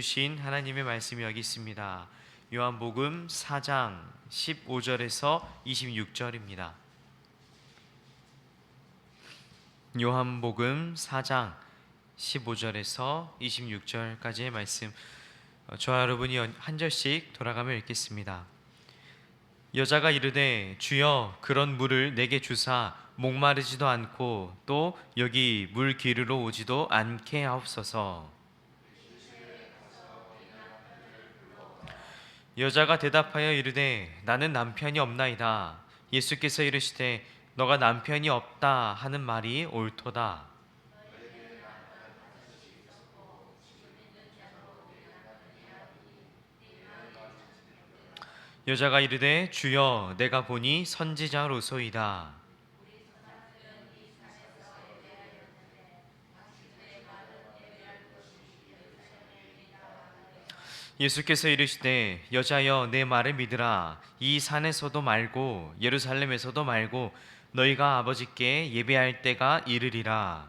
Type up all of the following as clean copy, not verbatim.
주신 하나님의 말씀이 여기 있습니다. 요한복음 4장 15절에서 26절입니다. 요한복음 4장 15절에서 26절까지의 말씀, 저와 여러분이 한 절씩 돌아가며 읽겠습니다. 여자가 이르되 주여 그런 물을 내게 주사 목마르지도 않고 또 여기 물 기르러 오지도 않게 하옵소서. 여자가 대답하여 이르되 나는 남편이 없나이다. 예수께서 이르시되 너가 남편이 없다 하는 말이 옳도다. 여자가 이르되 주여 내가 보니 선지자로소이다. 예수께서 이르시되 여자여 내 말을 믿으라. 이 산에서도 말고 예루살렘에서도 말고 너희가 아버지께 예배할 때가 이르리라.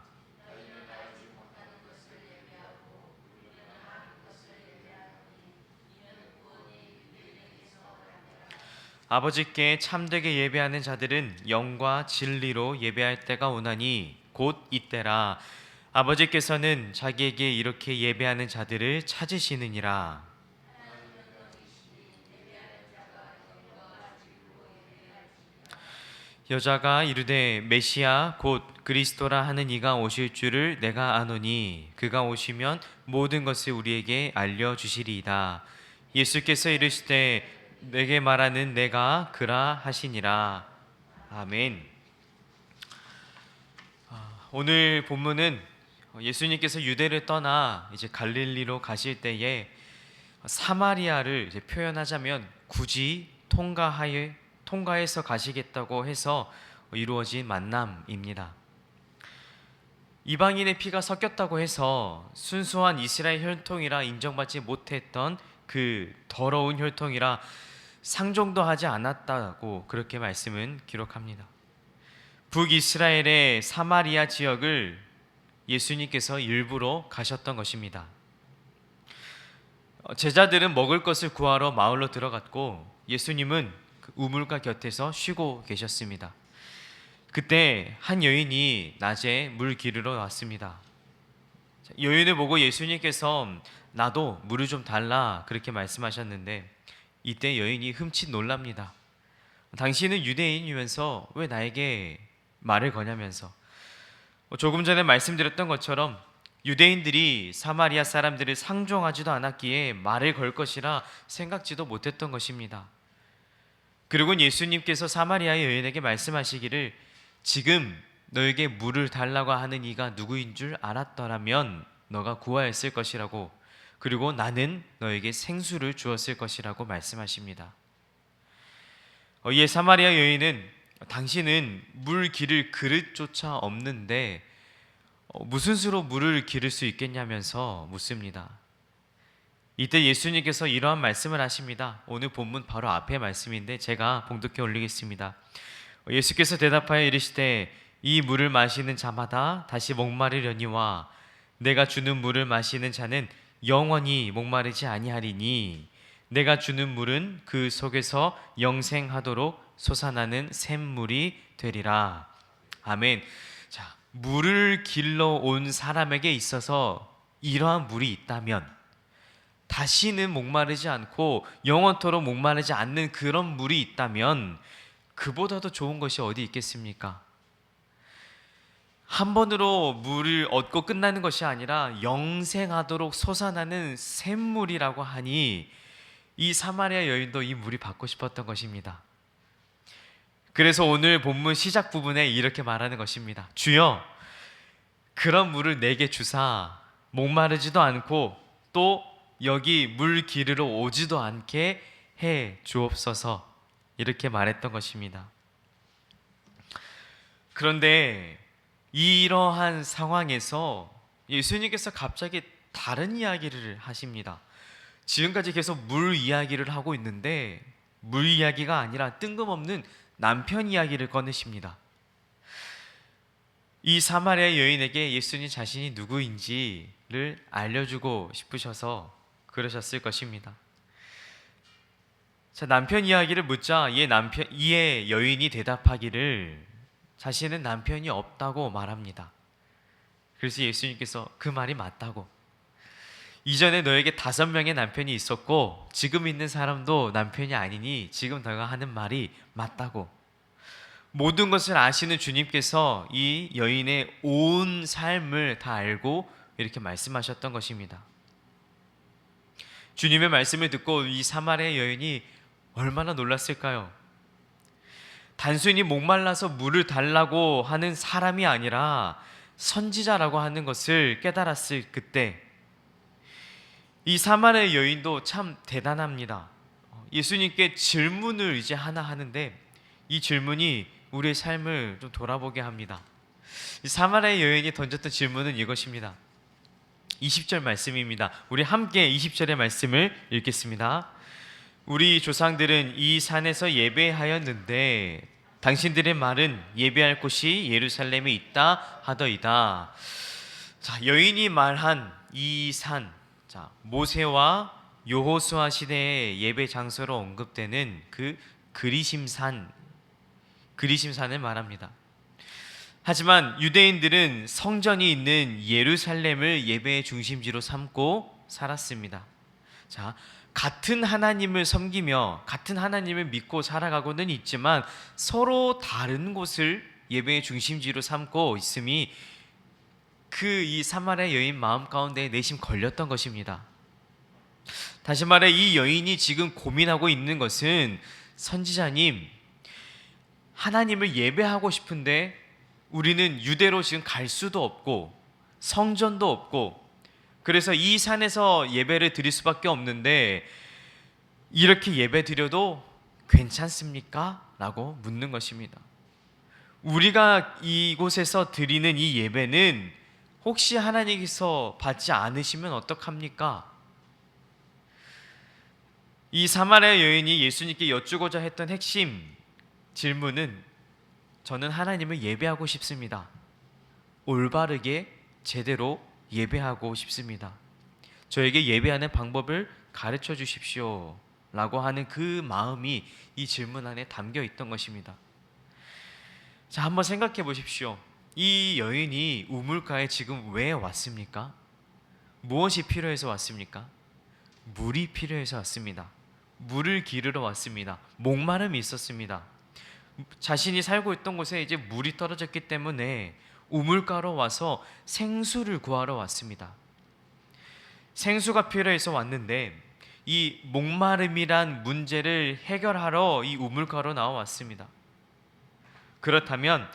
아버지께 참되게 예배하는 자들은 영과 진리로 예배할 때가 오나니 곧 이때라. 아버지께서는 자기에게 이렇게 예배하는 자들을 찾으시느니라. 여자가 이르되 메시아 곧 그리스도라 하는 이가 오실 줄을 내가 아노니 그가 오시면 모든 것을 우리에게 알려주시리이다. 예수께서 이르시되 내게 말하는 내가 그라 하시니라. 아멘. 오늘 본문은 예수님께서 유대를 떠나 이제 갈릴리로 가실 때에 사마리아를 이제 표현하자면 굳이 통과해서 가시겠다고 해서 이루어진 만남입니다. 이방인의 피가 섞였다고 해서 순수한 이스라엘 혈통이라 인정받지 못했던 그 더러운 혈통이라 상종도 하지 않았다고 그렇게 말씀은 기록합니다. 북이스라엘의 사마리아 지역을 예수님께서 일부러 가셨던 것입니다. 제자들은 먹을 것을 구하러 마을로 들어갔고 예수님은 그 우물가 곁에서 쉬고 계셨습니다. 그때 한 여인이 낮에 물 기르러 왔습니다. 여인을 보고 예수님께서 나도 물을 좀 달라 그렇게 말씀하셨는데 이때 여인이 흠칫 놀랍니다. 당신은 유대인이면서 왜 나에게 말을 거냐면서. 조금 전에 말씀드렸던 것처럼 유대인들이 사마리아 사람들을 상종하지도 않았기에 말을 걸 것이라 생각지도 못했던 것입니다. 그리고 예수님께서 사마리아 여인에게 말씀하시기를 지금 너에게 물을 달라고 하는 이가 누구인 줄 알았더라면 너가 구하였을 것이라고, 그리고 나는 너에게 생수를 주었을 것이라고 말씀하십니다. 이에 사마리아 여인은 당신은 물 기를 그릇조차 없는데 무슨 수로 물을 기를 수 있겠냐면서 묻습니다. 이때 예수님께서 이러한 말씀을 하십니다. 오늘 본문 바로 앞의 말씀인데 제가 봉독해 올리겠습니다. 예수께서 대답하여 이르시되 이 물을 마시는 자마다 다시 목마르려니와 내가 주는 물을 마시는 자는 영원히 목마르지 아니하리니 내가 주는 물은 그 속에서 영생하도록 솟아나는 샘물이 되리라. 아멘. 자, 물을 길러 온 사람에게 있어서 이러한 물이 있다면 다시는 목마르지 않고 영원토록 목마르지 않는 그런 물이 있다면 그보다도 좋은 것이 어디 있겠습니까? 한 번으로 물을 얻고 끝나는 것이 아니라 영생하도록 솟아나는 샘물이라고 하니 이 사마리아 여인도 이 물이 받고 싶었던 것입니다. 그래서 오늘 본문 시작 부분에 이렇게 말하는 것입니다. 주여 그런 물을 내게 주사 목마르지도 않고 또 여기 물 기르러 오지도 않게 해 주옵소서, 이렇게 말했던 것입니다. 그런데 이러한 상황에서 예수님께서 갑자기 다른 이야기를 하십니다. 지금까지 계속 물 이야기를 하고 있는데 물 이야기가 아니라 뜬금없는 남편 이야기를 꺼내십니다. 이 사마리아 여인에게 예수님 자신이 누구인지를 알려주고 싶으셔서 그러셨을 것입니다. 자, 남편 이야기를 묻자 이에 여인이 대답하기를 자신은 남편이 없다고 말합니다. 그래서 예수님께서 그 말이 맞다고, 이전에 너에게 5명의 남편이 있었고 지금 있는 사람도 남편이 아니니 지금 너가 하는 말이 맞다고, 모든 것을 아시는 주님께서 이 여인의 온 삶을 다 알고 이렇게 말씀하셨던 것입니다. 주님의 말씀을 듣고 이 사마리아 여인이 얼마나 놀랐을까요? 단순히 목말라서 물을 달라고 하는 사람이 아니라 선지자라고 하는 것을 깨달았을 그때, 이 사마리아 여인도 참 대단합니다. 예수님께 질문을 이제 하나 하는데 이 질문이 우리의 삶을 좀 돌아보게 합니다. 이 사마리아 여인이 던졌던 질문은 이것입니다. 20절 말씀입니다. 우리 함께 20절의 말씀을 읽겠습니다. 우리 조상들은 이 산에서 예배하였는데 당신들의 말은 예배할 곳이 예루살렘에 있다 하더이다. 자, 여인이 말한 이 산, 자, 모세와 여호수아 시대의 예배 장소로 언급되는 그 그리심산을 말합니다. 하지만 유대인들은 성전이 있는 예루살렘을 예배의 중심지로 삼고 살았습니다. 자, 같은 하나님을 섬기며 같은 하나님을 믿고 살아가고는 있지만 서로 다른 곳을 예배의 중심지로 삼고 있음이 이 사마리아 여인 마음 가운데 내심 걸렸던 것입니다. 다시 말해 이 여인이 지금 고민하고 있는 것은, 선지자님, 하나님을 예배하고 싶은데 우리는 유대로 지금 갈 수도 없고 성전도 없고 그래서 이 산에서 예배를 드릴 수밖에 없는데 이렇게 예배 드려도 괜찮습니까? 라고 묻는 것입니다. 우리가 이곳에서 드리는 이 예배는 혹시 하나님께서 받지 않으시면 어떡합니까? 이 사마리아 여인이 예수님께 여쭈고자 했던 핵심 질문은, 저는 하나님을 예배하고 싶습니다. 올바르게 제대로 예배하고 싶습니다. 저에게 예배하는 방법을 가르쳐 주십시오 라고 하는 그 마음이 이 질문 안에 담겨 있던 것입니다. 자, 한번 생각해 보십시오. 이 여인이 우물가에 지금 왜 왔습니까? 무엇이 필요해서 왔습니까? 물이 필요해서 왔습니다. 물을 기르러 왔습니다. 목마름이 있었습니다. 자신이 살고 있던 곳에 이제 물이 떨어졌기 때문에 우물가로 와서 생수를 구하러 왔습니다. 생수가 필요해서 왔는데 이 목마름이란 문제를 해결하러 이 우물가로 나와왔습니다. 그렇다면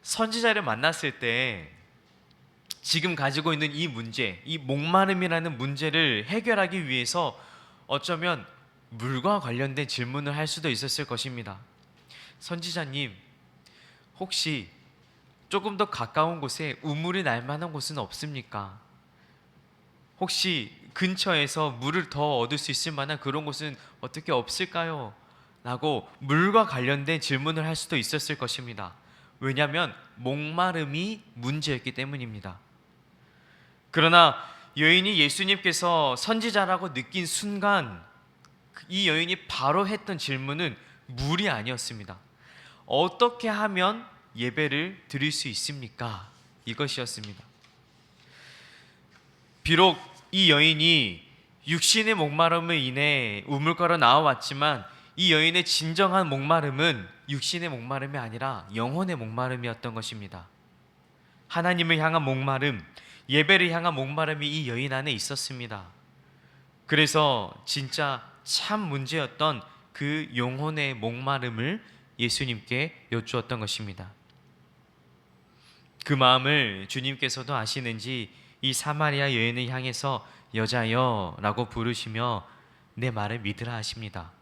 선지자를 만났을 때 지금 가지고 있는 이 문제, 이 목마름이라는 문제를 해결하기 위해서 어쩌면 물과 관련된 질문을 할 수도 있었을 것입니다. 선지자님, 혹시 조금 더 가까운 곳에 우물이 날 만한 곳은 없습니까? 혹시 근처에서 물을 더 얻을 수 있을 만한 그런 곳은 어떻게 없을까요? 라고 물과 관련된 질문을 할 수도 있었을 것입니다. 왜냐하면 목마름이 문제였기 때문입니다. 그러나 여인이 예수님께서 선지자라고 느낀 순간 이 여인이 바로 했던 질문은 물이 아니었습니다. 어떻게 하면 예배를 드릴 수 있습니까? 이것이었습니다. 비록 이 여인이 육신의 목마름을 인해 우물가로 나와왔지만 이 여인의 진정한 목마름은 육신의 목마름이 아니라 영혼의 목마름이었던 것입니다. 하나님을 향한 목마름, 예배를 향한 목마름이 이 여인 안에 있었습니다. 그래서 진짜 참 문제였던 그 영혼의 목마름을 예수님께 여쭈었던 것입니다. 그 마음을 주님께서도 아시는지 이 사마리아 여인을 향해서 여자여 라고 부르시며 내 말을 믿으라 하십니다.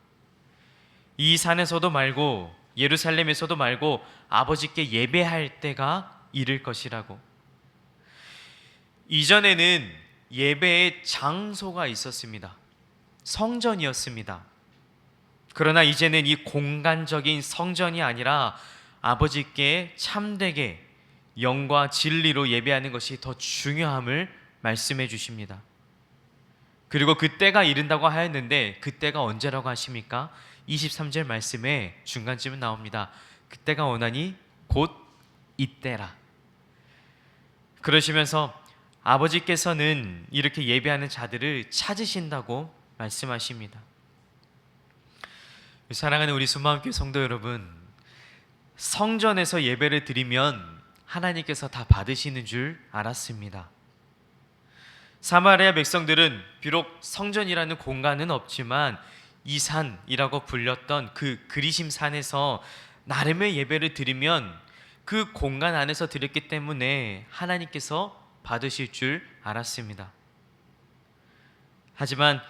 이 산에서도 말고 예루살렘에서도 말고 아버지께 예배할 때가 이를 것이라고. 이전에는 예배의 장소가 있었습니다. 성전이었습니다. 그러나 이제는 이 공간적인 성전이 아니라 아버지께 참되게 영과 진리로 예배하는 것이 더 중요함을 말씀해 주십니다. 그리고 그때가 이른다고 하였는데 그때가 언제라고 하십니까? 23절 말씀에 중간쯤에 나옵니다. 그때가 오나니 곧 이때라. 그러시면서 아버지께서는 이렇게 예배하는 자들을 찾으신다고 말씀하십니다. 사랑하는 우리 순마음교회 성도 여러분, 성전에서 예배를 드리면 하나님께서 다 받으시는 줄 알았습니다. 사마리아 백성들은 비록 성전이라는 공간은 없지만 이 산이라고 불렸던 그 그리심 산에서 나름의 예배를 드리면 그 공간 안에서 드렸기 때문에 하나님께서 받으실 줄 알았습니다. 하지만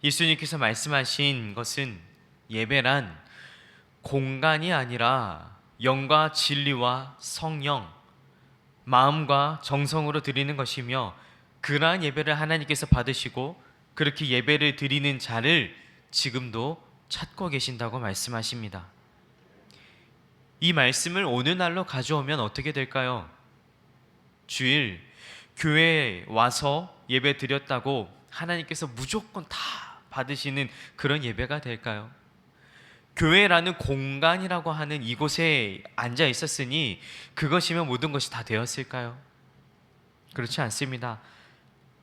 예수님께서 말씀하신 것은 예배란 공간이 아니라 영과 진리와 성령, 마음과 정성으로 드리는 것이며 그러한 예배를 하나님께서 받으시고 그렇게 예배를 드리는 자를 지금도 찾고 계신다고 말씀하십니다. 이 말씀을 오늘날로 가져오면 어떻게 될까요? 주일 교회에 와서 예배 드렸다고 하나님께서 무조건 다 받으시는 그런 예배가 될까요? 교회라는 공간이라고 하는 이곳에 앉아 있었으니 그것이면 모든 것이 다 되었을까요? 그렇지 않습니다.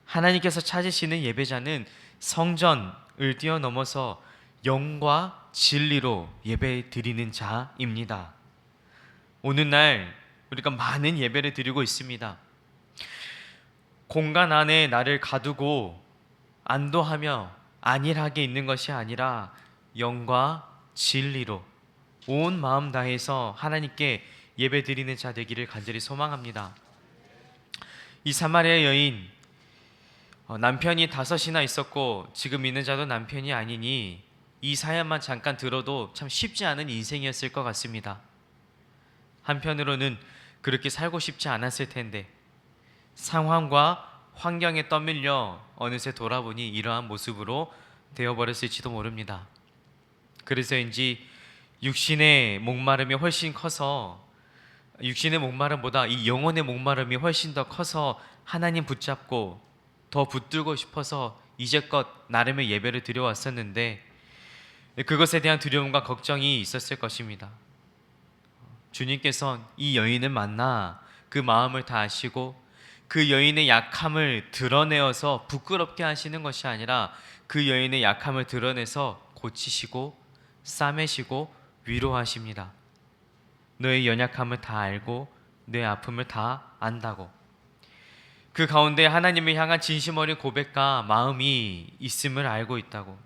하나님께서 찾으시는 예배자는 성전을 뛰어넘어서 영과 진리로 예배 드리는 자입니다. 오늘날 우리가 많은 예배를 드리고 있습니다. 공간 안에 나를 가두고 안도하며 안일하게 있는 것이 아니라 영과 진리로 온 마음 다해서 하나님께 예배 드리는 자 되기를 간절히 소망합니다. 이 사마리아 여인, 남편이 5이나 있었고 지금 있는 자도 남편이 아니니 이 사연만 잠깐 들어도 참 쉽지 않은 인생이었을 것 같습니다. 한편으로는 그렇게 살고 싶지 않았을 텐데 상황과 환경에 떠밀려 어느새 돌아보니 이러한 모습으로 되어버렸을지도 모릅니다. 그래서인지 육신의 목마름이 훨씬 커서 육신의 목마름보다 이 영혼의 목마름이 훨씬 더 커서 하나님 붙잡고 더 붙들고 싶어서 이제껏 나름의 예배를 드려왔었는데 그것에 대한 두려움과 걱정이 있었을 것입니다. 주님께서 이 여인을 만나 그 마음을 다 아시고 그 여인의 약함을 드러내어서 부끄럽게 하시는 것이 아니라 그 여인의 약함을 드러내서 고치시고 싸매시고 위로하십니다. 너의 연약함을 다 알고 너의 아픔을 다 안다고. 그 가운데 하나님을 향한 진심 어린 고백과 마음이 있음을 알고 있다고.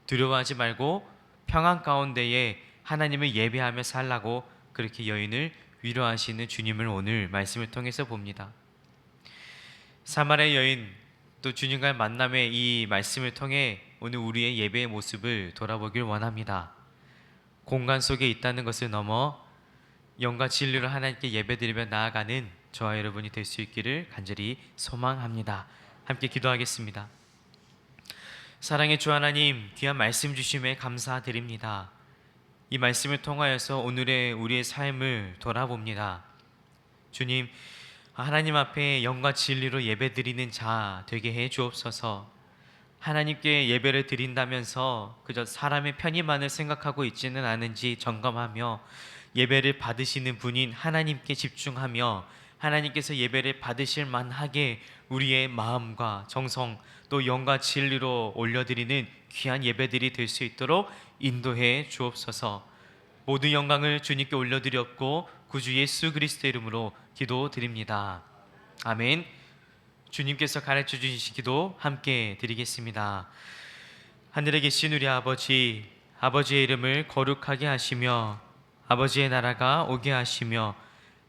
두려워하지 말고 평안 가운데에 하나님을 예배하며 살라고 그렇게 여인을 위로하시는 주님을 오늘 말씀을 통해서 봅니다. 사마리아 여인 또 주님과의 만남의 이 말씀을 통해 오늘 우리의 예배의 모습을 돌아보길 원합니다. 공간 속에 있다는 것을 넘어 영과 진리로 하나님께 예배드리며 나아가는 저와 여러분이 될 수 있기를 간절히 소망합니다. 함께 기도하겠습니다. 사랑의 주 하나님, 귀한 말씀 주심에 감사드립니다. 이 말씀을 통하여서 오늘의 우리의 삶을 돌아봅니다. 주님, 하나님 앞에 영과 진리로 예배드리는 자 되게 해 주옵소서. 하나님께 예배를 드린다면서 그저 사람의 편의만을 생각하고 있지는 않은지 점검하며 예배를 받으시는 분인 하나님께 집중하며 하나님께서 예배를 받으실 만하게 우리의 마음과 정성 또 영과 진리로 올려드리는 귀한 예배들이 될 수 있도록 인도해 주옵소서. 모든 영광을 주님께 올려드렸고 구주 예수 그리스도의 이름으로 기도드립니다. 아멘. 주님께서 가르쳐 주신 기도 함께 드리겠습니다. 하늘에 계신 우리 아버지, 아버지의 이름을 거룩하게 하시며 아버지의 나라가 오게 하시며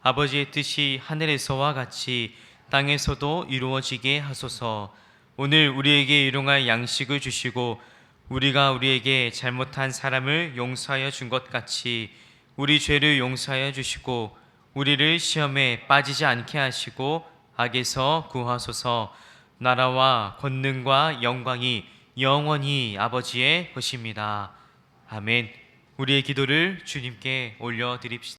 아버지의 뜻이 하늘에서와 같이 땅에서도 이루어지게 하소서. 오늘 우리에게 일용할 양식을 주시고 우리가 우리에게 잘못한 사람을 용서하여 준 것 같이 우리 죄를 용서하여 주시고 우리를 시험에 빠지지 않게 하시고 악에서 구하소서. 나라와 권능과 영광이 영원히 아버지의 것입니다. 아멘. 우리의 기도를 주님께 올려드립시다.